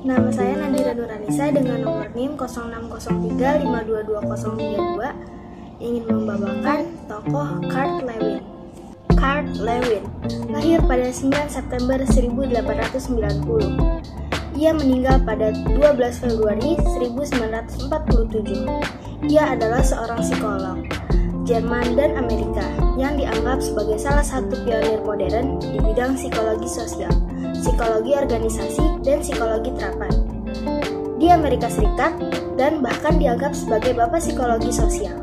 Nama saya Nandira Nuranisa dengan nomor NIM 0603522032 ingin membawakan tokoh Kurt Lewin. Kurt Lewin lahir pada 9 September 1890. Ia meninggal pada 12 Februari 1947. Ia adalah seorang psikolog Jerman dan Amerika yang dianggap sebagai salah satu pionir modern di bidang psikologi sosial, psikologi organisasi, dan psikologi terapan di Amerika Serikat, dan bahkan dianggap sebagai bapak psikologi sosial.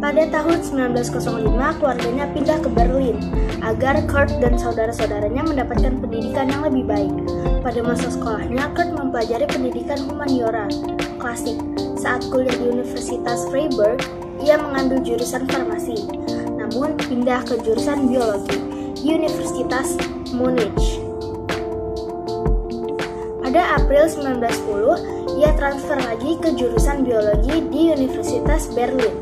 Pada tahun 1905, keluarganya pindah ke Berlin agar Kurt dan saudara-saudaranya mendapatkan pendidikan yang lebih baik. Pada masa sekolahnya, Kurt mempelajari pendidikan humaniora klasik. Saat kuliah di Universitas Freiburg, ia mengambil jurusan farmasi, namun pindah ke jurusan biologi di Universitas Munich. Pada April 1910, ia transfer lagi ke jurusan biologi di Universitas Berlin.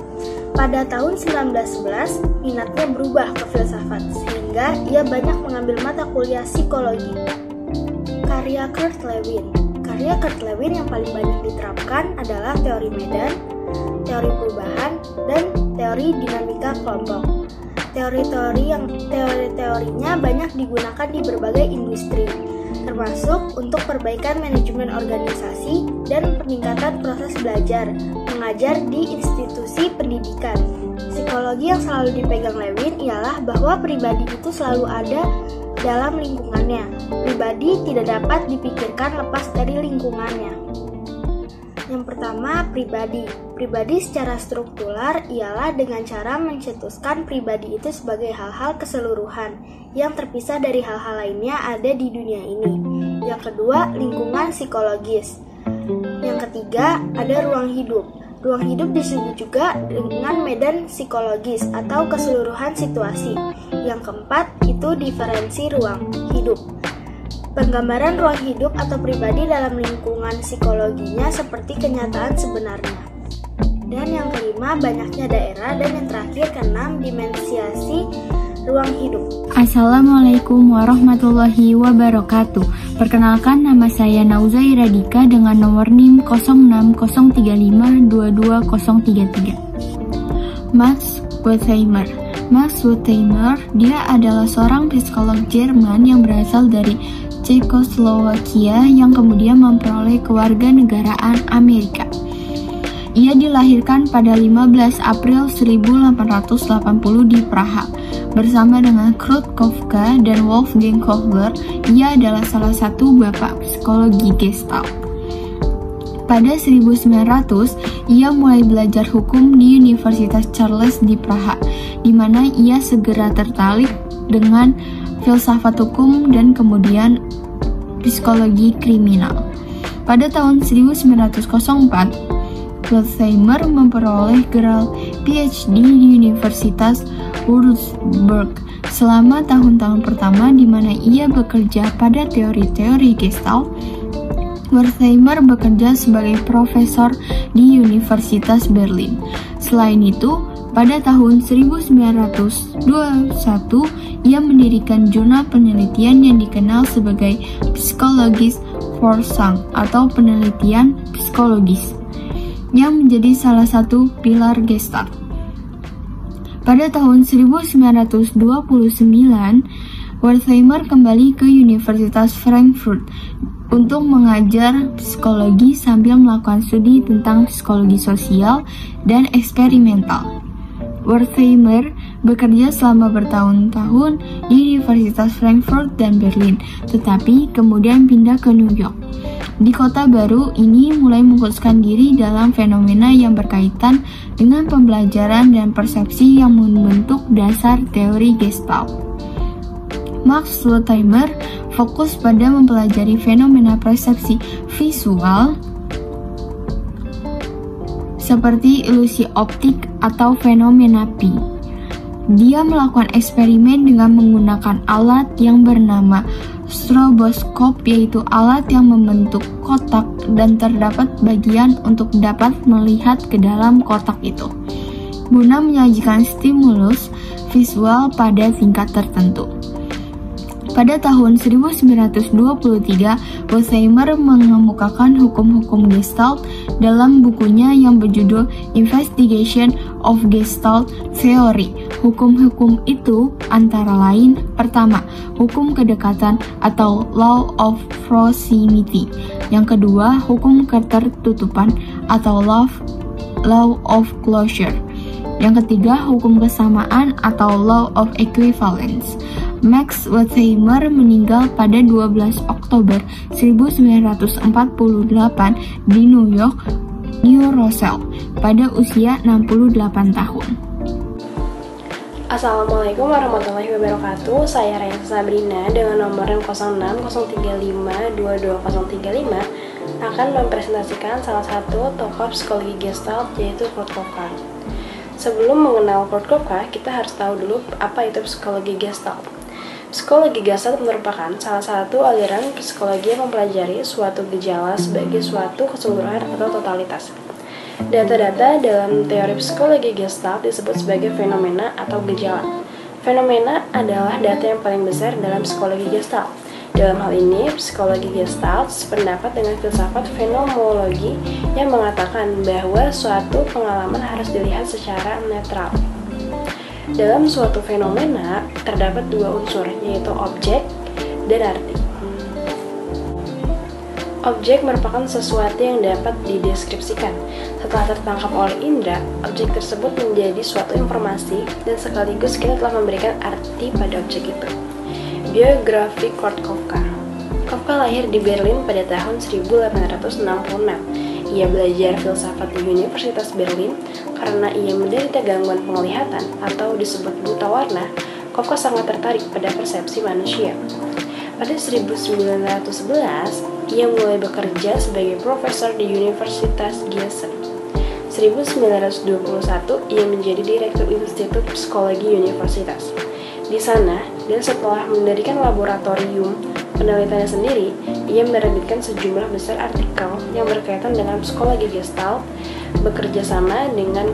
Pada tahun 1911, minatnya berubah ke filsafat, sehingga ia banyak mengambil mata kuliah psikologi. Karya Kurt Lewin. Karya Kurt Lewin yang paling banyak diterapkan adalah teori medan, teori perubahan, dan teori dinamika kelompok. Teori-teorinya banyak digunakan di berbagai industri, termasuk untuk perbaikan manajemen organisasi dan peningkatan proses belajar mengajar di institusi pendidikan. Psikologi yang selalu dipegang Lewin ialah bahwa pribadi itu selalu ada dalam lingkungannya. Pribadi tidak dapat dipikirkan lepas dari lingkungannya. Yang pertama, pribadi. Pribadi secara struktural ialah dengan cara mencetuskan pribadi itu sebagai hal-hal keseluruhan yang terpisah dari hal-hal lainnya ada di dunia ini. Yang kedua, lingkungan psikologis. Yang ketiga, ada ruang hidup. Ruang hidup disebut juga dengan medan psikologis atau keseluruhan situasi. Yang keempat, itu diferensi ruang hidup. Penggambaran ruang hidup atau pribadi dalam lingkungan psikologinya seperti kenyataan sebenarnya. Dan yang kelima, banyaknya daerah. Dan yang terakhir, keenam, dimensiasi ruang hidup. Assalamualaikum warahmatullahi wabarakatuh. Perkenalkan, nama saya Nauzaira Dika dengan nomor NIM 0603522033. Max Wertheimer. Max Wertheimer, dia adalah seorang psikolog Jerman yang berasal dari Cekoslowakia yang kemudian memperoleh kewarganegaraan Amerika. Ia dilahirkan pada 15 April 1880 di Praha. Bersama dengan Kurt Kafka dan Wolfgang Kohler, ia adalah salah satu bapak psikologi Gestalt. Pada 1900, ia mulai belajar hukum di Universitas Charles di Praha, di mana ia segera tertarik dengan filsafat hukum dan kemudian psikologi kriminal. Pada tahun 1904, Wertheimer memperoleh gelar PhD di Universitas Würzburg selama tahun-tahun pertama di mana ia bekerja pada teori-teori Gestalt. Wertheimer bekerja sebagai profesor di Universitas Berlin. Selain itu, pada tahun 1921, ia mendirikan jurnal penelitian yang dikenal sebagai Psychologische Forschung atau penelitian psikologis, yang menjadi salah satu pilar Gestalt. Pada tahun 1929, Wertheimer kembali ke Universitas Frankfurt untuk mengajar psikologi sambil melakukan studi tentang psikologi sosial dan eksperimental. Wertheimer bekerja selama bertahun-tahun di Universitas Frankfurt dan Berlin, tetapi kemudian pindah ke New York. Di kota baru ini mulai mengkhususkan diri dalam fenomena yang berkaitan dengan pembelajaran dan persepsi yang membentuk dasar teori Gestalt. Max Wertheimer fokus pada mempelajari fenomena persepsi visual seperti ilusi optik atau fenomena Pi. Dia melakukan eksperimen dengan menggunakan alat yang bernama stroboskop, yaitu alat yang membentuk kotak dan terdapat bagian untuk dapat melihat ke dalam kotak itu, guna menyajikan stimulus visual pada tingkat tertentu. Pada tahun 1923, Wertheimer mengemukakan hukum-hukum Gestalt dalam bukunya yang berjudul Investigation of Gestalt Theory. Hukum-hukum itu antara lain: pertama, hukum kedekatan atau law of proximity. Yang kedua, hukum ketertutupan atau law of closure. Yang ketiga, hukum kesamaan atau law of equivalence. Max Wertheimer meninggal pada 12 Oktober 1948 di New York, New Rochelle, pada usia 68 tahun. Assalamualaikum warahmatullahi wabarakatuh. Saya Ryan Sabrina dengan nomor 06-035-22035 akan mempresentasikan salah satu tokoh psikologi Gestalt, yaitu Kurt Koffka. Sebelum mengenal Kurt Koffka, kita harus tahu dulu apa itu psikologi Gestalt. Psikologi Gestalt merupakan salah satu aliran psikologi yang mempelajari suatu gejala sebagai suatu keseluruhan atau totalitas. Data-data dalam teori psikologi Gestalt disebut sebagai fenomena atau gejala. Fenomena adalah data yang paling besar dalam psikologi Gestalt. Dalam hal ini, psikologi Gestalt sependapat dengan filsafat fenomenologi yang mengatakan bahwa suatu pengalaman harus dilihat secara netral. Dalam suatu fenomena, terdapat dua unsur, yaitu objek dan arti. Objek merupakan sesuatu yang dapat dideskripsikan. Setelah tertangkap oleh indera, objek tersebut menjadi suatu informasi dan sekaligus kita telah memberikan arti pada objek itu. Biografi Kurt Koffka. Koffka lahir di Berlin pada tahun 1866. Ia belajar filsafat di Universitas Berlin. Karena ia menderita gangguan penglihatan atau disebut buta warna, Koffka sangat tertarik pada persepsi manusia. Pada 1911, ia mulai bekerja sebagai profesor di Universitas Gießen. 1921, ia menjadi direktur Institut Psikologi Universitas. Di sana, dan setelah mendirikan laboratorium penelitiannya sendiri, ia menerbitkan sejumlah besar artikel yang berkaitan dengan psikologi Gestalt, bekerja sama dengan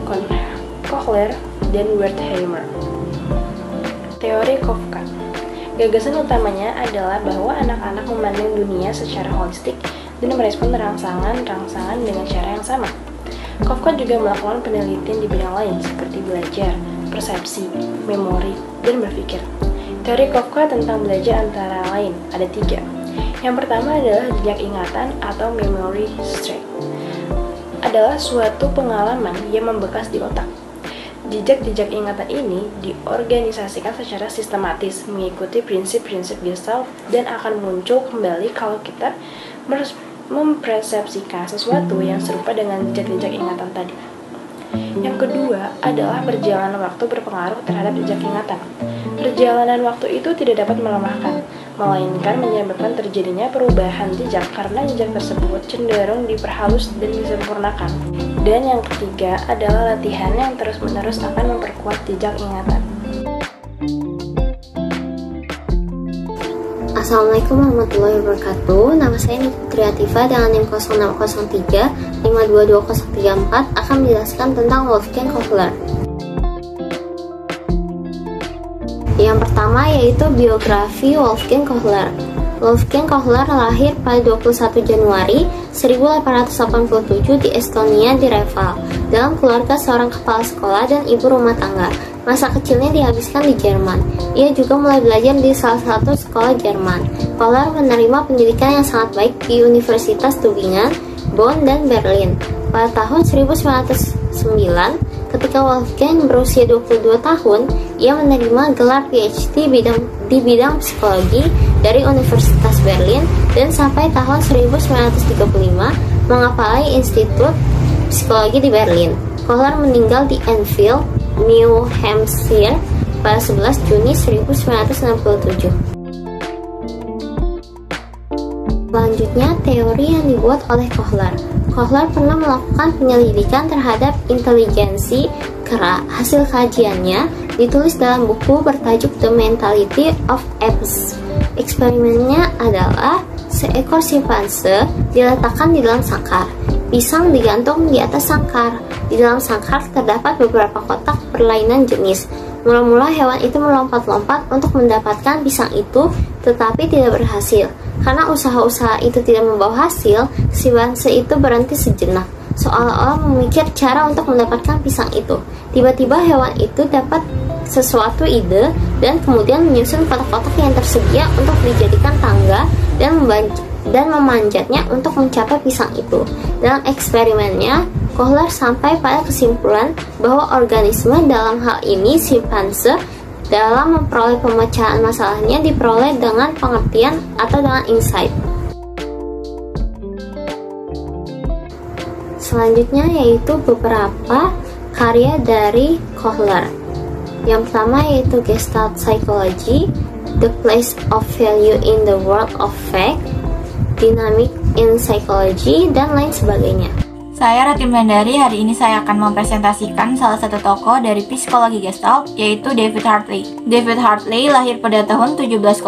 Kohler dan Wertheimer. Teori Koffka. Gagasan utamanya adalah bahwa anak-anak memandang dunia secara holistik dan merespon rangsangan-rangsangan dengan cara yang sama. Koffka juga melakukan penelitian di bidang lain seperti belajar, persepsi, memori, dan berpikir. Teori Koffka tentang belajar antara lain ada 3. Yang pertama adalah jejak ingatan atau memory streak. Adalah suatu pengalaman yang membekas di otak. Jejak-jejak ingatan ini diorganisasikan secara sistematis mengikuti prinsip-prinsip Gestalt dan akan muncul kembali kalau kita mempersepsikan sesuatu yang serupa dengan jejak-jejak ingatan tadi. Yang kedua adalah perjalanan waktu berpengaruh terhadap jejak ingatan. Perjalanan waktu itu tidak dapat melemahkan, melainkan menyebabkan terjadinya perubahan jejak karena jejak tersebut cenderung diperhalus dan disempurnakan. Dan yang ketiga adalah latihan yang terus-menerus akan memperkuat jejak ingatan. Assalamualaikum warahmatullahi wabarakatuh. Nama saya Niki Triativa dengan NIM 0603 522034 akan menjelaskan tentang Wolfgang Kohler. Yang pertama yaitu biografi Wolfgang Kohler. Wolfgang Kohler lahir pada 21 Januari 1887 di Estonia di Reval, dalam keluarga seorang kepala sekolah dan ibu rumah tangga. Masa kecilnya dihabiskan di Jerman. Ia juga mulai belajar di salah satu sekolah Jerman. Kohler menerima pendidikan yang sangat baik di Universitas Tübingen, Bonn, dan Berlin. Pada tahun 1909, ketika Wolfgang berusia 22 tahun, ia menerima gelar PhD di bidang psikologi dari Universitas Berlin dan sampai tahun 1935 mengepalai Institut Psikologi di Berlin. Kohler meninggal di Enfield, New Hampshire pada 11 Juni 1967. Selanjutnya, teori yang dibuat oleh Kohler. Kohler pernah melakukan penyelidikan terhadap intelijensi kera. Hasil kajiannya ditulis dalam buku bertajuk The Mentality of Apes. Eksperimennya adalah seekor simpanse diletakkan di dalam sangkar. Pisang digantung di atas sangkar. Di dalam sangkar terdapat beberapa kotak berlainan jenis. Mula-mula hewan itu melompat-lompat untuk mendapatkan pisang itu, tetapi tidak berhasil. Karena usaha-usaha itu tidak membawa hasil, simpanse itu berhenti sejenak, seolah-olah memikir cara untuk mendapatkan pisang itu. Tiba-tiba hewan itu dapat sesuatu ide dan kemudian menyusun kotak-kotak yang tersedia untuk dijadikan tangga dan memanjatnya untuk mencapai pisang itu. Dalam eksperimennya, Kohler sampai pada kesimpulan bahwa organisme, dalam hal ini simpanse, dalam memperoleh pemecahan masalahnya diperoleh dengan pengertian atau dengan insight. Selanjutnya yaitu beberapa karya dari Kohler. Yang pertama yaitu Gestalt Psychology, The Place of Value in the World of Fact, Dynamic in Psychology, dan lain sebagainya. Saya Ratih Wulandari. Hari ini saya akan mempresentasikan salah satu tokoh dari psikologi Gestalt, yaitu David Hartley. David Hartley lahir pada tahun 1705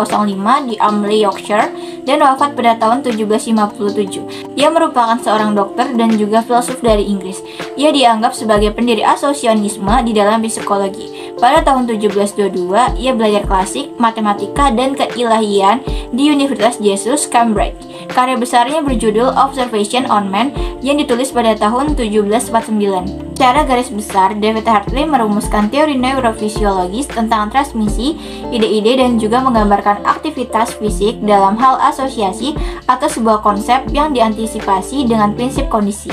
di Amley, Yorkshire, dan wafat pada tahun 1757. Ia merupakan seorang dokter dan juga filsuf dari Inggris. Ia dianggap sebagai pendiri asosiasionisme di dalam psikologi. Pada tahun 1722, ia belajar klasik, matematika, dan keilahian di Universitas Jesus, Cambridge. Karya besarnya berjudul Observation on Man yang ditulis pada tahun 1749. Secara garis besar, David Hartley merumuskan teori neurofisiologis tentang transmisi, ide-ide, dan juga menggambarkan aktivitas fisik dalam hal asosiasi atau sebuah konsep yang diantisipasi dengan prinsip kondisi.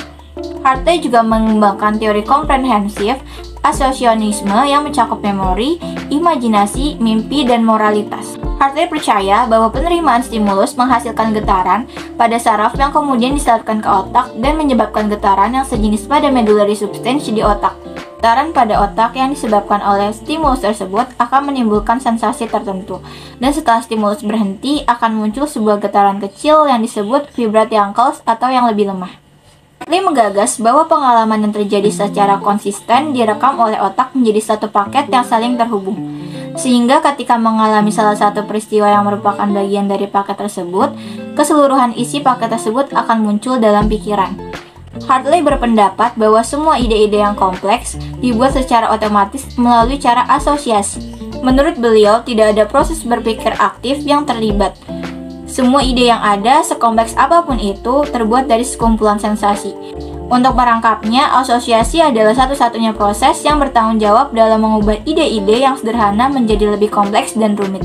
Hartley juga mengembangkan teori komprehensif asosiasionisme yang mencakup memori, imajinasi, mimpi, dan moralitas. Hartley percaya bahwa penerimaan stimulus menghasilkan getaran pada saraf yang kemudian disalurkan ke otak dan menyebabkan getaran yang sejenis pada medullary substance di otak. Getaran pada otak yang disebabkan oleh stimulus tersebut akan menimbulkan sensasi tertentu, dan setelah stimulus berhenti akan muncul sebuah getaran kecil yang disebut vibratiankles atau yang lebih lemah. Hartley menggagas bahwa pengalaman yang terjadi secara konsisten direkam oleh otak menjadi satu paket yang saling terhubung. Sehingga ketika mengalami salah satu peristiwa yang merupakan bagian dari paket tersebut, keseluruhan isi paket tersebut akan muncul dalam pikiran. Hartley berpendapat bahwa semua ide-ide yang kompleks dibuat secara otomatis melalui cara asosiasi. Menurut beliau, tidak ada proses berpikir aktif yang terlibat. Semua ide yang ada, sekompleks apapun itu, terbuat dari sekumpulan sensasi. Untuk merangkapnya, asosiasi adalah satu-satunya proses yang bertanggung jawab dalam mengubah ide-ide yang sederhana menjadi lebih kompleks dan rumit.